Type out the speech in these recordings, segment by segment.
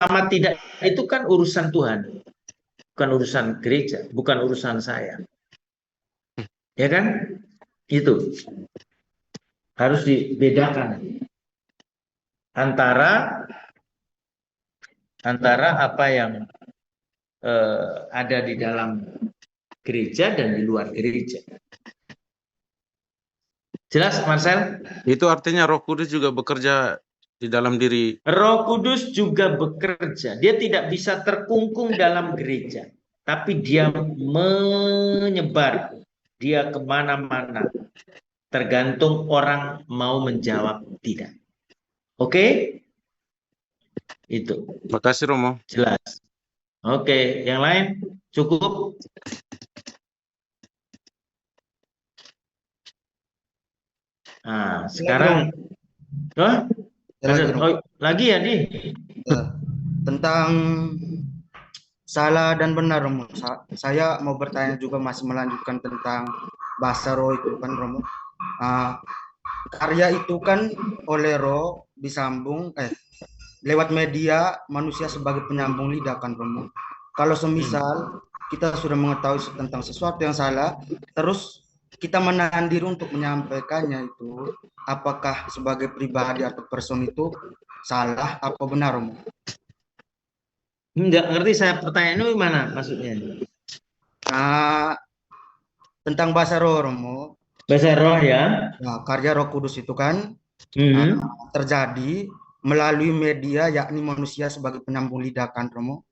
sama tidak itu kan urusan Tuhan, bukan urusan gereja, bukan urusan saya. Ya kan? Itu harus dibedakan antara apa yang ada di dalam gereja dan di luar gereja. Jelas, Marcel? Itu artinya Roh Kudus juga bekerja di dalam diri. Roh Kudus juga bekerja. Dia tidak bisa terkungkung dalam gereja, tapi dia menyebar. Dia kemana-mana. Tergantung orang mau menjawab tidak. Oke? Itu. Makasih Romo. Jelas. Oke, yang lain cukup? Nah, sekarang lagi ya, Di? Tentang salah dan benar, Romo. Saya mau bertanya juga, masih melanjutkan tentang bahasa roh itu kan, Romo. Karya itu kan oleh roh disambung lewat media manusia sebagai penyambung lidah kan, Romo. Kalau semisal kita sudah mengetahui tentang sesuatu yang salah, terus kita menahan diri untuk menyampaikannya, itu apakah sebagai pribadi atau person itu salah apa benar, Romo? Enggak ngerti saya pertanyaannya gimana maksudnya. Tentang bahasa roh, Romo. Bahasa roh ya. Nah, karya Roh Kudus itu kan terjadi melalui media, yakni manusia sebagai penyambung lidah kan, Romo.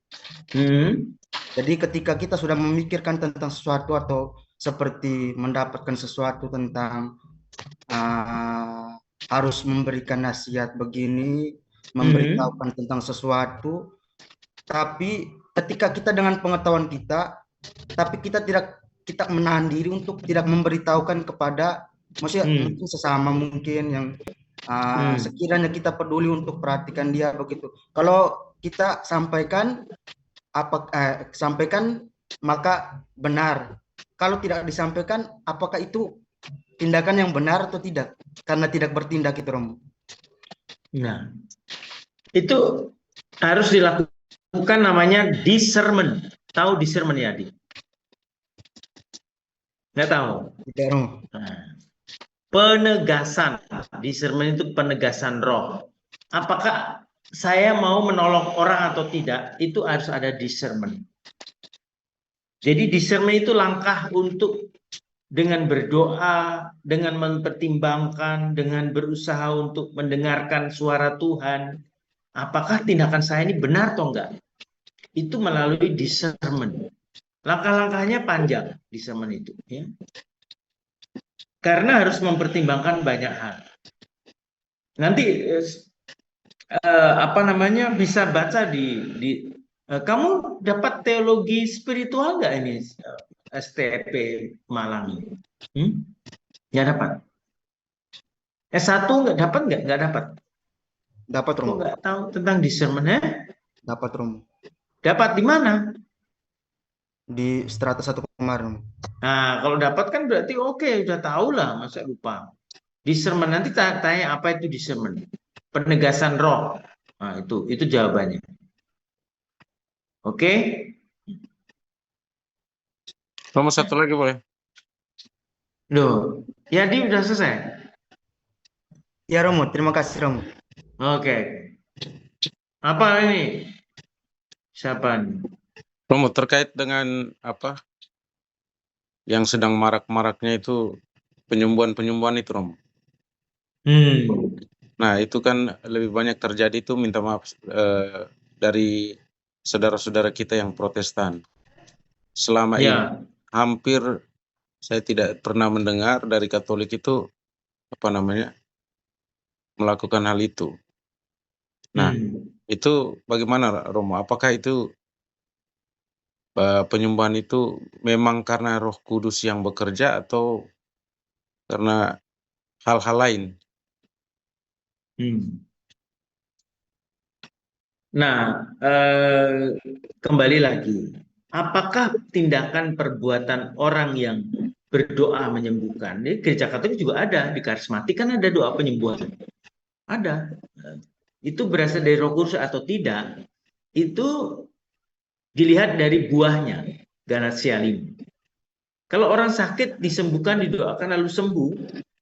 Jadi ketika kita sudah memikirkan tentang sesuatu atau seperti mendapatkan sesuatu tentang harus memberikan nasihat begini, memberitahukan tentang sesuatu, tapi ketika kita dengan pengetahuan kita, tapi kita menahan diri untuk tidak memberitahukan kepada maksudnya mungkin sesama mungkin yang sekiranya kita peduli untuk perhatikan dia begitu. Kalau kita sampaikan sampaikan maka benar. Kalau tidak disampaikan, apakah itu tindakan yang benar atau tidak? Karena tidak bertindak itu, Romo. Nah, itu harus dilakukan namanya discernment. Tahu discernment ya, Di? Nggak tahu? Tidak, Romo. Penegasan. Discernment itu penegasan roh. Apakah saya mau menolong orang atau tidak, itu harus ada discernment. Jadi discernment itu langkah untuk dengan berdoa, dengan mempertimbangkan, dengan berusaha untuk mendengarkan suara Tuhan. Apakah tindakan saya ini benar atau enggak? Itu melalui discernment. Langkah-langkahnya panjang, discernment itu. Ya. Karena harus mempertimbangkan banyak hal. Nanti bisa baca di kamu dapat teologi spiritual nggak ini STP Malang ini? Nggak dapat. S1 nggak dapat nggak? Nggak dapat. Dapat, Romo. Nggak tahu tentang discernment? Dapat, Romo. Dapat di mana? Di strata 1 kemarin. Nah, kalau dapat kan berarti oke, udah tahu lah, masa lupa. Discernment, nanti tanya apa itu discernment? Penegasan roh. Nah, itu jawabannya. Oke? Romo, satu lagi boleh? Loh, ya Di udah selesai? Ya, Romo, terima kasih, Romo. Oke. Apa ini? Siapa nih? Romo, terkait dengan apa yang sedang marak-maraknya itu penyembuhan-penyembuhan itu, Romo. Nah, itu kan lebih banyak terjadi itu, minta maaf, dari saudara-saudara kita yang Protestan. Selama ini hampir saya tidak pernah mendengar dari Katolik itu melakukan hal itu. Nah, itu bagaimana, Romo? Apakah itu penyembuhan itu memang karena Roh Kudus yang bekerja atau karena hal-hal lain? Nah, kembali lagi, apakah tindakan perbuatan orang yang berdoa menyembuhkan? Di Gereja Katolik juga ada, di karismatik kan ada doa penyembuhan. Ada. Itu berasal dari Roh Kudus atau tidak? itu dilihat dari buahnya, Galatia 5. Kalau orang sakit disembuhkan, didoakan lalu sembuh,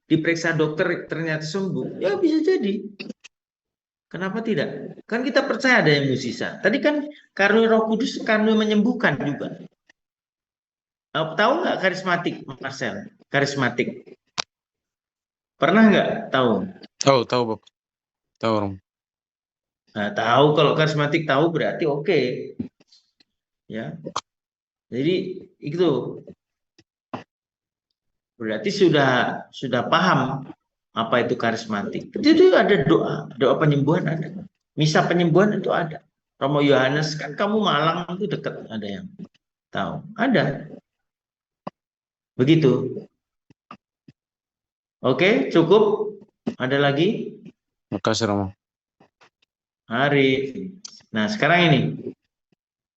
diperiksa dokter ternyata sembuh, ya bisa jadi. Kenapa tidak? Kan kita percaya ada yang musisa. Tadi kan karunia Roh Kudus karunia menyembuhkan juga. Tahu nggak karismatik, Marcel? Karismatik. Pernah nggak tahu? Tahu Bapak. Tahu Romo. Nah, tahu, kalau karismatik tahu berarti oke. Ya. Jadi itu berarti sudah paham apa itu karismatik. Itu ada doa penyembuhan ada. Misa penyembuhan itu ada. Romo Yohanes, kan kamu Malang itu dekat, ada yang tahu. Ada. Begitu. Oke, cukup. Ada lagi? Makasih Romo. Hari. Nah, sekarang ini.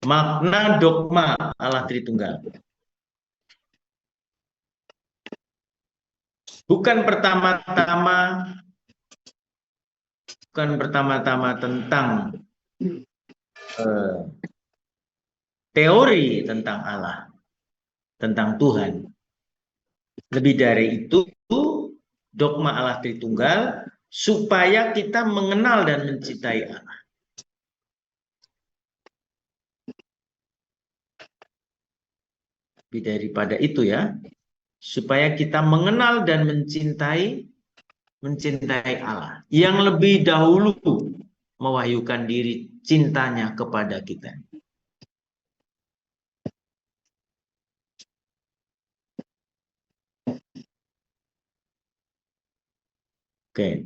Makna dogma Allah Tritunggal. Bukan pertama-tama tentang teori tentang Allah, tentang Tuhan. Lebih dari itu, dogma Allah Tritunggal supaya kita mengenal dan mencintai Allah. Lebih daripada itu ya, supaya kita mengenal dan mencintai Allah yang lebih dahulu mewahyukan diri cintanya kepada kita. Oke.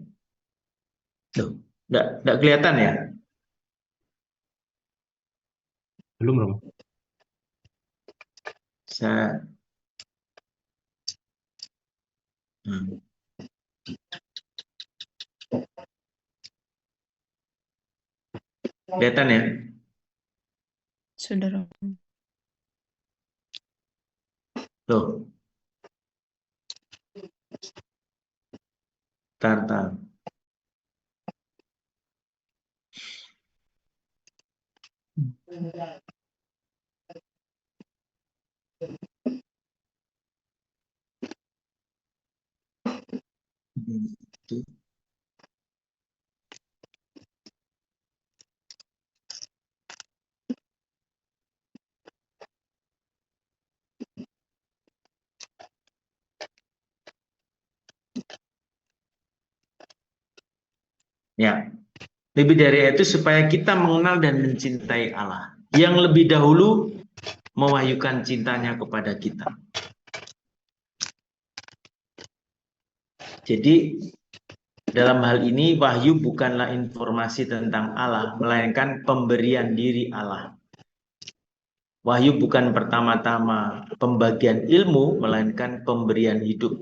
Tuh, enggak kelihatan ya? Belum, Romo. Kelihatan ya? Sudah, Romo. Tuh. Tar. Ya, lebih dari itu supaya kita mengenal dan mencintai Allah yang lebih dahulu mewahyukan cintanya kepada kita. Jadi dalam hal ini wahyu bukanlah informasi tentang Allah, melainkan pemberian diri Allah. Wahyu bukan pertama-tama pembagian ilmu, melainkan pemberian hidup.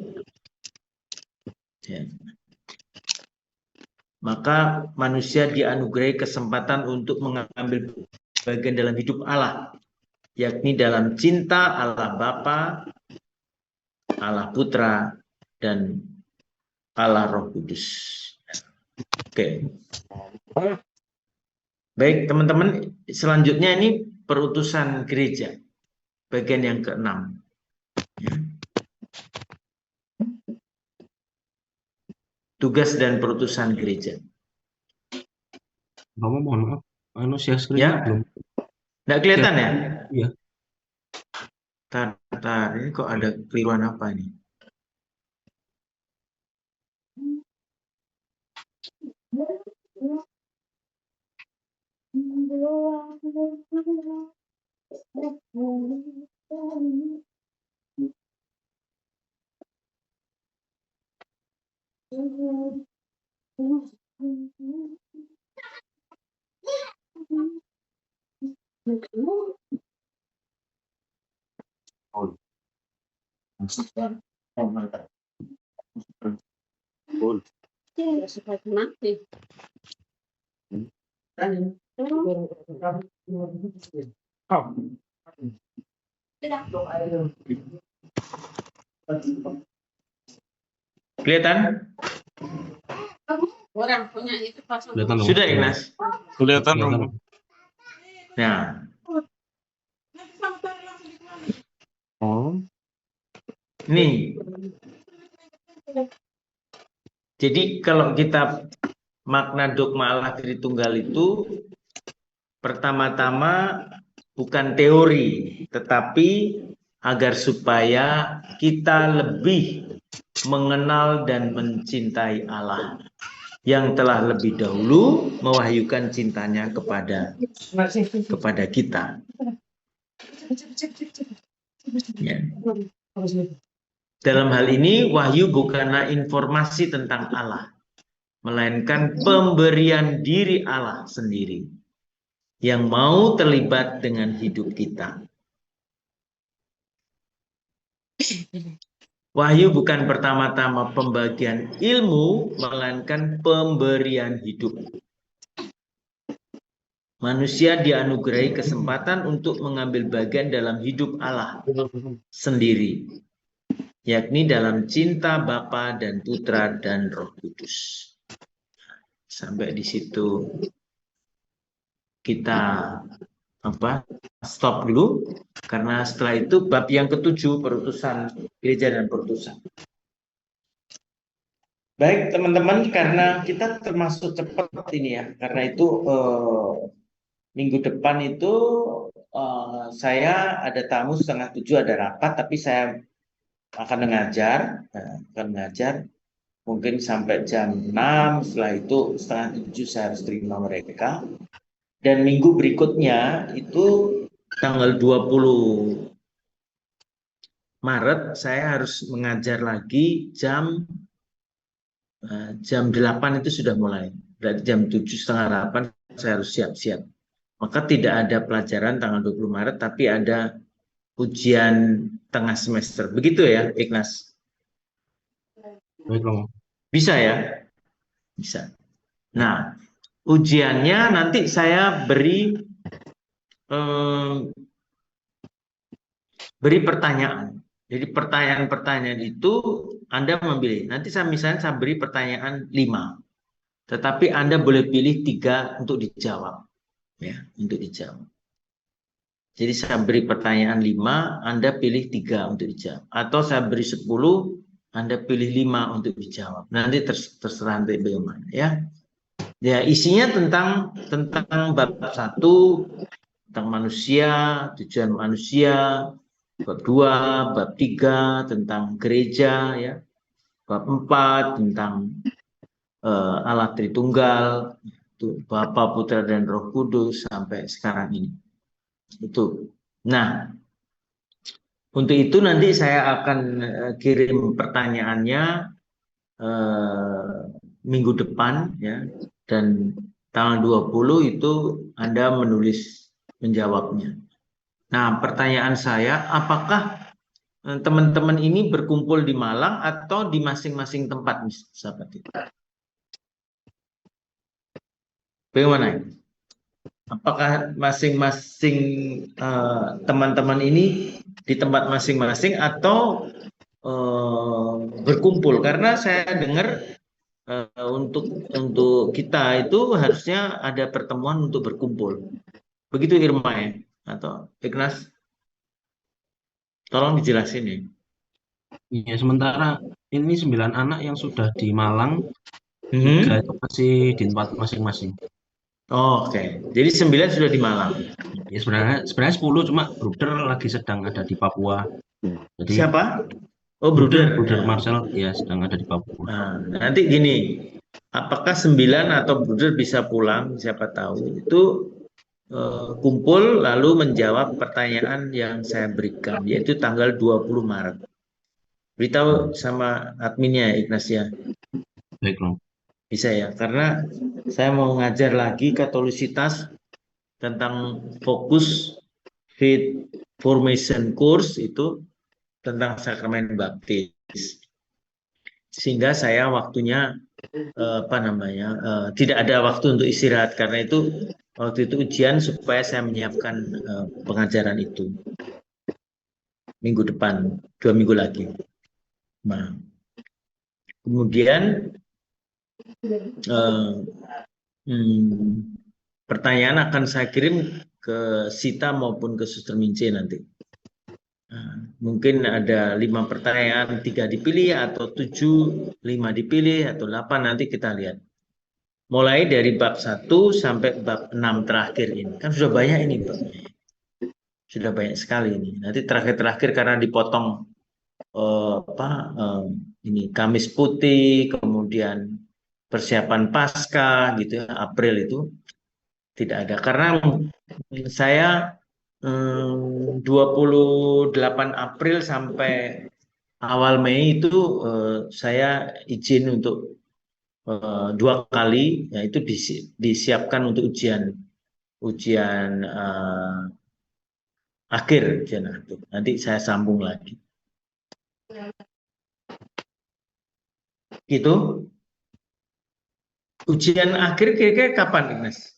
Ya. Maka manusia dianugerahi kesempatan untuk mengambil bagian dalam hidup Allah, yakni dalam cinta Allah Bapa, Allah Putra, dan Allah Roh Kudus. Oke. Baik teman-teman, selanjutnya ini perutusan gereja, bagian yang ke-6. Tugas dan perutusan gereja. Romo, mohon maaf. Share Ya, screen-nya belum. nggak kelihatan ya? Iya. Tar, ini kok ada keliruan apa ini? Kelihatan? Kelihatan, Romo. Sudah, Ignas? Kelihatan Kelihatan. Romo. Nah, nih. Jadi kalau kita makna dogma Allah Tritunggal itu pertama-tama bukan teori, tetapi agar supaya kita lebih mengenal dan mencintai Allah yang telah lebih dahulu mewahyukan cintanya kepada kita. Ya. Dalam hal ini wahyu bukanlah informasi tentang Allah, melainkan pemberian diri Allah sendiri yang mau terlibat dengan hidup kita. Wahyu bukan pertama-tama pembagian ilmu, melainkan pemberian hidup. Manusia dianugerahi kesempatan untuk mengambil bagian dalam hidup Allah sendiri, yakni dalam cinta Bapa dan Putra dan Roh Kudus. Sampai di situ kita stop dulu, karena setelah itu bab yang ke-7, perutusan gereja dan perutusan. Baik teman-teman, karena kita termasuk cepat ini ya, karena itu minggu depan itu saya ada tamu 6:30 ada rapat, tapi saya akan mengajar, mungkin sampai jam 6, setelah itu 6:30 saya harus terima mereka. Dan minggu berikutnya itu tanggal 20 Maret saya harus mengajar lagi jam 8 itu sudah mulai. Berarti jam 7:30 saya harus siap-siap. Maka tidak ada pelajaran tanggal 20 Maret, tapi ada ujian tengah semester. Begitu ya, Ignas? Bisa ya? Bisa. Nah, ujiannya nanti saya beri pertanyaan. Jadi pertanyaan-pertanyaan itu Anda memilih. Nanti misalnya saya beri pertanyaan 5. Tetapi Anda boleh pilih 3 untuk dijawab. Ya, untuk dijawab. Jadi saya beri pertanyaan 5, Anda pilih 3 untuk dijawab. Atau saya beri 10, Anda pilih 5 untuk dijawab. Nanti terserah nanti bagaimana ya. Ya, isinya tentang bab 1 tentang manusia, tujuan manusia, bab 2, bab 3 tentang gereja ya. Bab 4 tentang Allah Tritunggal, itu Bapa, Putra dan Roh Kudus sampai sekarang ini. Itu. Nah, untuk itu nanti saya akan kirim pertanyaannya minggu depan ya, dan tanggal 20 itu Anda menjawabnya. Nah, pertanyaan saya, apakah teman-teman ini berkumpul di Malang atau di masing-masing tempat, sahabat itu? Bagaimana? Apakah masing-masing teman-teman ini di tempat masing-masing atau berkumpul? Karena saya dengar untuk kita itu harusnya ada pertemuan untuk berkumpul. Begitu Irma ya? Atau Ignas? Tolong dijelasin ya. Ya, sementara ini 9 anak yang sudah di Malang, 3 itu masih di tempat masing-masing. Oh, Oke. Jadi 9 sudah di Malang. Ya sebenarnya 10, cuma Bruder lagi sedang ada di Papua. Jadi Siapa? Oh, Bruder. Bruder Marcel ya sedang ada di Papua. Nah, nanti gini, apakah 9 atau Bruder bisa pulang? Siapa tahu. Itu kumpul lalu menjawab pertanyaan yang saya berikan, yaitu tanggal 20 Maret. Beritahu sama adminnya ya, Ignas ya. Baik, Bang. Bisa ya, karena saya mau ngajar lagi katolisitas tentang fokus faith formation course itu tentang sakramen baptis. Sehingga saya waktunya tidak ada waktu untuk istirahat, karena itu waktu itu ujian supaya saya menyiapkan pengajaran itu minggu depan, 2 minggu lagi. Nah, kemudian pertanyaan akan saya kirim ke Sita maupun ke Suster Mince nanti. Nah, mungkin ada 5 pertanyaan, 3 dipilih atau 7, 5 dipilih atau 8, nanti kita lihat. Mulai dari bab 1 sampai bab 6 terakhir ini. Kan sudah banyak ini, Pak. Sudah banyak sekali ini. Nanti terakhir-terakhir karena dipotong ini Kamis Putih, kemudian persiapan Paskah gitu ya, April itu tidak ada. Karena saya 28 April sampai awal Mei itu saya izin untuk 2 kali, yaitu disiapkan untuk ujian akhir, ujian akhir. Nanti saya sambung lagi. Gitu. Ujian akhir kira-kira kapan, Ignas?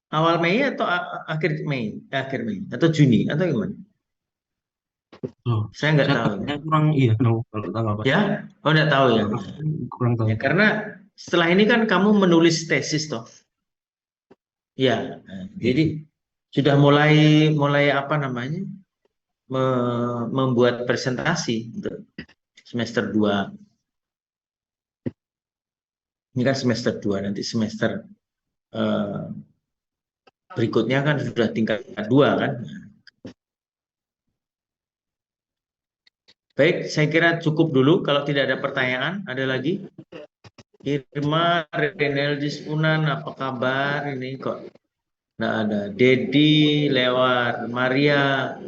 Awal Mei atau akhir Mei? Akhir Mei atau Juni atau gimana? Oh, Saya nggak tahu. kurang iya kalau tanggal pas. Ya, nggak tahu ya. Kurang tahu. Ya, karena setelah ini kan kamu menulis tesis toh. Ya, jadi sudah mulai apa namanya? Membuat presentasi untuk semester 2. Ini kan semester 2, nanti semester berikutnya kan sudah tingkat 2 kan. Baik, saya kira cukup dulu. Kalau tidak ada pertanyaan, ada lagi? Irma, Reneldis Punan, apa kabar? Ini kok nggak ada. Dedi lewat, Maria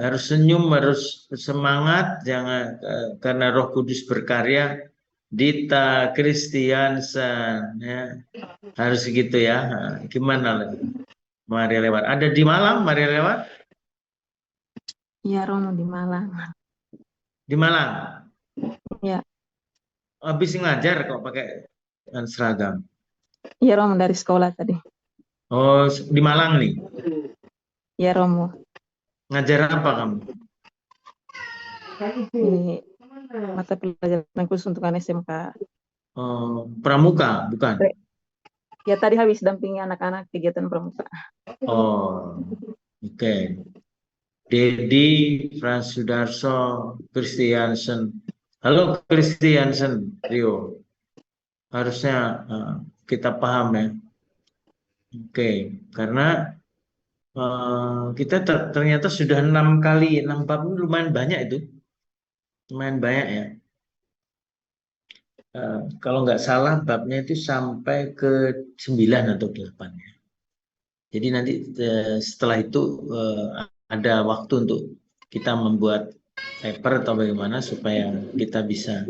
harus senyum, harus semangat, jangan karena Roh Kudus berkarya. Dita, Kristiansen, ya harus gitu ya. Gimana lagi? Maria lewat. Ada di Malang, Maria lewat? Iya, Romo di Malang. Di Malang. Ya. Habis ngajar kok pakai seragam. Iya, Romo dari sekolah tadi. Oh, di Malang nih. Iya, Romo. Ngajar apa kamu? Ini mata pelajaran khusus untuk anak SMK. Oh, pramuka, bukan? Ya, tadi habis dampingi anak-anak kegiatan pramuka. Oh, oke. Dedi, Frans Sudarso, Kristiansen. Halo Kristiansen, Rio. Harusnya kita paham ya. Oke, karena kita ternyata sudah 6 kali, 6 bab, lumayan banyak itu. Lumayan banyak ya. Kalau nggak salah babnya itu sampai ke 9 atau 8 ya. Jadi nanti setelah itu ada waktu untuk kita membuat paper atau bagaimana supaya kita bisa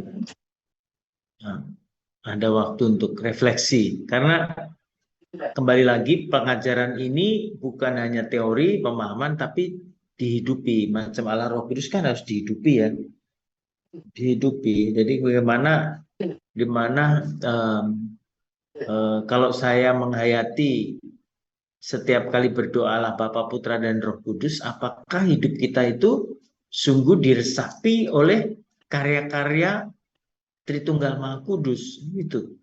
ada waktu untuk refleksi. Karena kembali lagi pengajaran ini bukan hanya teori pemahaman tapi dihidupi. Macam Allah Roh Kudus kan harus dihidupi ya. Dihidupi. Jadi bagaimana kalau saya menghayati setiap kali berdoalah Bapa, Putra, dan Roh Kudus, apakah hidup kita itu sungguh diresapi oleh karya-karya Tritunggal Maha Kudus? Itu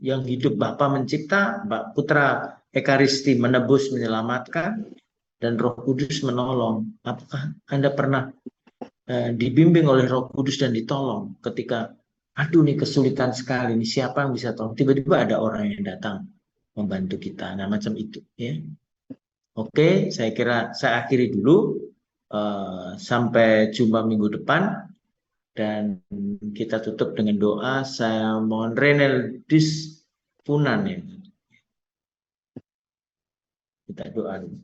yang hidup Bapa mencipta, Putra Ekaristi menebus, menyelamatkan, dan Roh Kudus menolong. Apakah Anda pernah dibimbing oleh Roh Kudus dan ditolong ketika aduh nih kesulitan sekali, nih siapa yang bisa tolong? Tiba-tiba ada orang yang datang membantu kita. Nah, macam itu ya. Oke, saya kira saya akhiri dulu. Sampai jumpa minggu depan dan kita tutup dengan doa. Saya mohon Reneldis Punan ya. Kita doa dulu.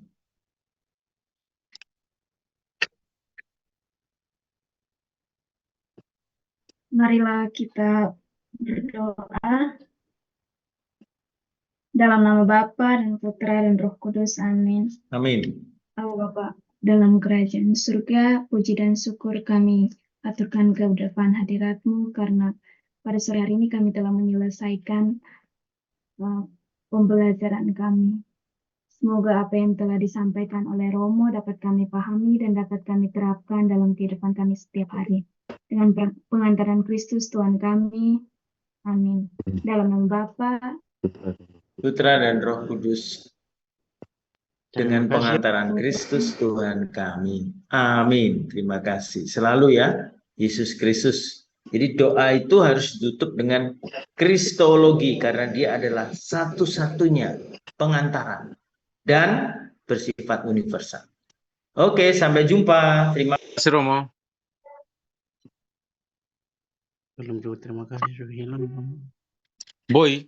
Marilah kita berdoa dalam nama Bapa dan Putra dan Roh Kudus. Amin. Amin. Allah Bapa, dalam kerajaan surga, puji dan syukur kami aturkan ke depan hadirat-Mu karena pada sore hari ini kami telah menyelesaikan pembelajaran kami. Semoga apa yang telah disampaikan oleh Romo dapat kami pahami dan dapat kami terapkan dalam kehidupan kami setiap hari. Dengan pengantaran Kristus Tuhan kami. Amin. Dalam nama Bapa Putra dan Roh Kudus, dengan pengantaran Kristus Tuhan kami. Amin. Terima kasih. Selalu ya, Yesus Kristus. Jadi doa itu harus ditutup dengan kristologi karena dia adalah satu-satunya pengantaran dan bersifat universal. Oke, sampai jumpa. Terima kasih Romo. Belum juga terima kasih sudah hilang. Boy.